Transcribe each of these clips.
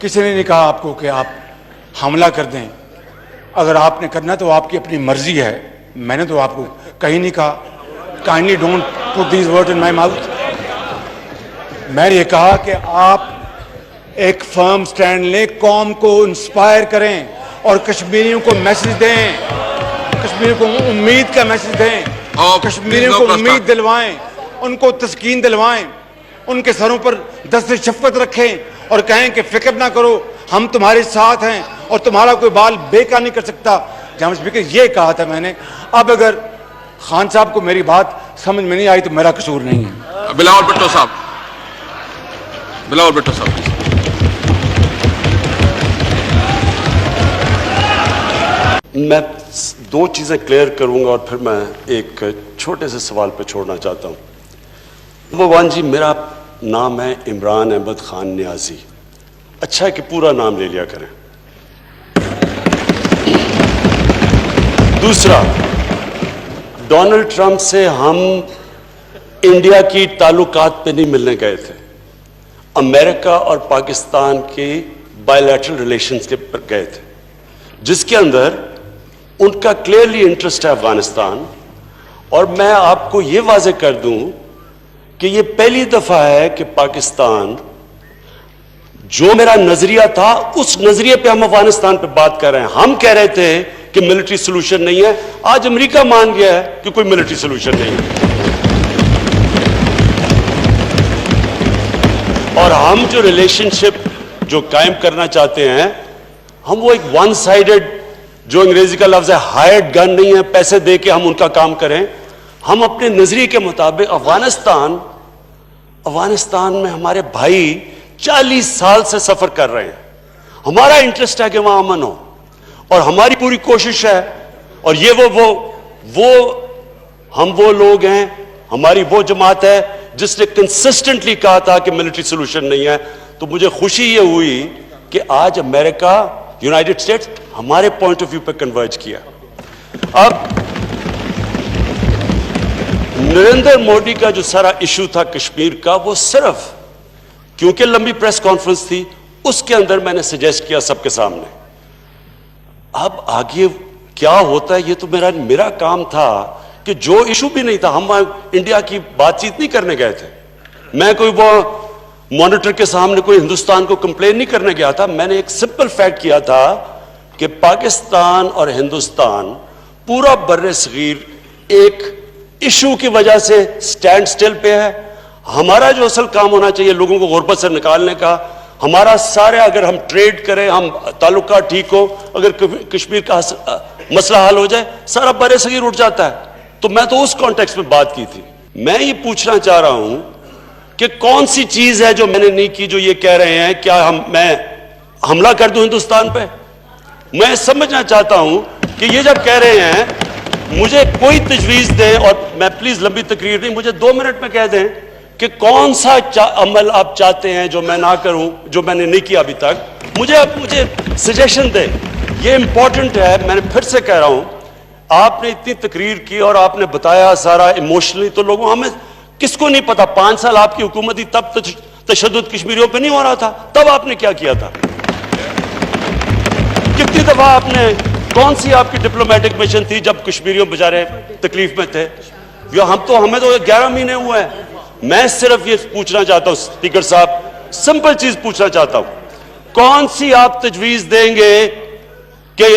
کسی نے نہیں کہا آپ کو کہ آپ حملہ کر دیں. اگر آپ نے کرنا تو آپ کی اپنی مرضی ہے. میں نے تو آپ کو کہیں نہیں کہا. Kindly don't put these word in my mouth. میں نے یہ کہا کہ آپ ایک فرم سٹینڈ لیں, قوم کو انسپائر کریں اور کشمیریوں کو میسج دیں, کشمیریوں کو امید کا میسج دیں, کشمیریوں کو امید دلوائیں, ان کو تسکین دلوائیں, ان کے سروں پر دست شفقت رکھیں اور کہیں کہ فکر نہ کرو, ہم تمہارے ساتھ ہیں اور تمہارا کوئی بال بیکار نہیں کر سکتا. جناب اسپیکر, یہ کہا تھا میں نے. اب اگر خان صاحب کو میری بات سمجھ میں نہیں آئی تو میرا قصور نہیں ہے. بلاول بھٹو صاحب, بلاول بھٹو صاحب. میں دو چیزیں کلیئر کروں گا اور پھر میں ایک چھوٹے سے سوال پہ چھوڑنا چاہتا ہوں. نمبر 1 جی, میرا نام ہے عمران احمد خان نیازی. اچھا ہے کہ پورا نام لے لیا کریں. دوسرا, ڈونلڈ ٹرمپ سے ہم انڈیا کی تعلقات پہ نہیں ملنے گئے تھے, امریکہ اور پاکستان کے بائیلیٹرل ریلیشنز کے پر گئے تھے, جس کے اندر ان کا کلیئرلی انٹرسٹ ہے افغانستان. اور میں آپ کو یہ واضح کر دوں کہ یہ پہلی دفعہ ہے کہ پاکستان, جو میرا نظریہ تھا اس نظریے پہ ہم افغانستان پہ بات کر رہے ہیں. ہم کہہ رہے تھے کہ ملٹری سولوشن نہیں ہے, آج امریکہ مان گیا ہے کہ کوئی ملٹری سولوشن نہیں ہے. اور ہم جو ریلیشن شپ جو قائم کرنا چاہتے ہیں, ہم وہ ایک ون سائیڈڈ, جو انگریزی کا لفظ ہے ہائرڈ گن نہیں ہے, پیسے دے کے ہم ان کا کام کریں. ہم اپنے نظریے کے مطابق افغانستان میں ہمارے بھائی 40 سال سے سفر کر رہے ہیں. ہمارا انٹرسٹ ہے کہ وہاں امن ہو, اور ہماری پوری کوشش ہے. اور یہ ہم وہ لوگ ہیں, ہماری وہ جماعت ہے جس نے کنسسٹنٹلی کہا تھا کہ ملٹری سولوشن نہیں ہے. تو مجھے خوشی یہ ہوئی کہ آج امریکہ, یونائٹڈ اسٹیٹس ہمارے پوائنٹ آف ویو پہ کنورج کیا. اب نریندر مودی کا جو سارا ایشو تھا کشمیر کا, وہ صرف کیونکہ لمبی پریس کانفرنس تھی, اس کے اندر میں نے سجیسٹ کیا سب کے سامنے. اب آگے کیا ہوتا ہے یہ تو میرا کام تھا کہ جو ایشو بھی نہیں تھا, ہم انڈیا کی بات چیت نہیں کرنے گئے تھے. میں کوئی وہ مانیٹر کے سامنے کوئی ہندوستان کو کمپلین نہیں کرنے گیا تھا. میں نے ایک سمپل فیکٹ کیا تھا کہ پاکستان اور ہندوستان پورا بر صغیر ایک ایشو کی وجہ سے سٹینڈ سٹل پہ ہے. ہمارا جو اصل کام ہونا چاہیے لوگوں کو غربت سے نکالنے کا, ہمارا سارے, اگر ہم ٹریڈ کریں, ہم تعلقات ٹھیک ہو, اگر کشمیر کا مسئلہ حل ہو جائے, سارا بر صغیر اٹھ جاتا ہے. تو میں تو اس کانٹیکسٹ میں بات کی تھی. میں یہ پوچھنا چاہ رہا ہوں کہ کون سی چیز ہے جو میں نے نہیں کی, جو یہ کہہ رہے ہیں کیا میں حملہ کر دوں ہندوستان پہ. میں سمجھنا چاہتا ہوں کہ یہ جب کہہ رہے ہیں, مجھے کوئی تجویز دیں, اور میں پلیز لمبی تقریر نہیں, مجھے 2 منٹ میں کہہ دیں کہ کون سا عمل آپ چاہتے ہیں جو میں نہ کروں, جو میں نے نہیں کیا ابھی تک. مجھے سجیشن دیں, یہ امپورٹنٹ ہے. میں نے پھر سے کہہ رہا ہوں, آپ نے اتنی تقریر کی اور آپ نے بتایا سارا ایموشنلی, تو لوگوں, ہمیں کس کو نہیں پتا 5 سال آپ کی حکومت تھی, تب تشدد کشمیریوں پہ نہیں ہو رہا تھا, تب آپ نے کیا کیا تھا, کتنی دفعہ آپ نے, کون سی آپ کی ڈپلومیٹک مشن تھی جب کشمیریوں بیچارے تکلیف میں تھے. ہمیں تو 11 مہینے ہوئے ہیں. میں صرف یہ پوچھنا چاہتا ہوں اسپیکر صاحب, سمپل چیز پوچھنا چاہتا ہوں, کون سی آپ تجویز دیں گے کہ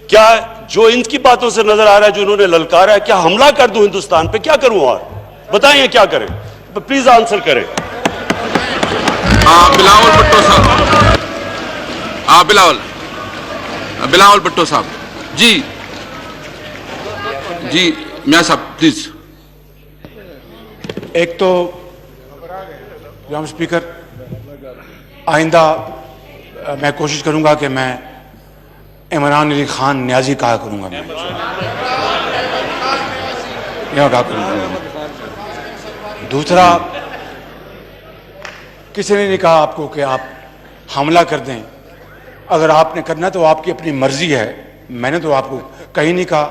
کیا جو ان کی باتوں سے نظر آ رہا ہے, جو انہوں نے للکارا ہے, کیا حملہ کر دوں ہندوستان پہ, کیا کروں, اور بتائیں کیا کریں, پلیز آنسر کریں. بلاول بھٹو صاحب, بلاول بھٹو صاحب. جی میاں صاحب پلیز. ایک تو جناب اسپیکر, آئندہ میں کوشش کروں گا کہ میں عمران علی خان نیازی کہا کروں گا. میں کہا کروں گا. دوسرا, کسی نے نہیں کہا آپ کو کہ آپ حملہ کر دیں. اگر آپ نے کرنا تو آپ کی اپنی مرضی ہے. میں نے تو آپ کو کہیں نہیں کہا.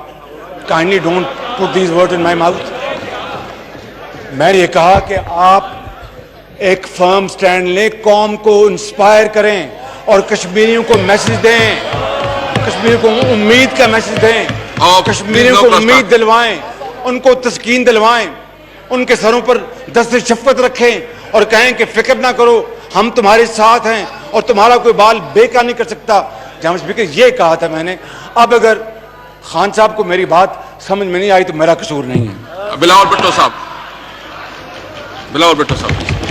Kindly don't put these word in my mouth. میں نے یہ کہا کہ آپ ایک فرم سٹینڈ لیں, قوم کو انسپائر کریں اور کشمیریوں کو میسج دیں, کشمیریوں کو امید کا میسج دیں, کشمیریوں کو امید دلوائیں, ان کو تسکین دلوائیں, ان کے سروں پر دست شفقت رکھیں اور کہیں کہ فکر نہ کرو, ہم تمہارے ساتھ ہیں اور تمہارا کوئی بال بیکار نہیں کر سکتا. جناب اسپیکر, یہ کہا تھا میں نے. اب اگر خان صاحب کو میری بات سمجھ میں نہیں آئی تو میرا قصور نہیں ہے. بلاول بھٹو صاحب, بلاول بھٹو صاحب.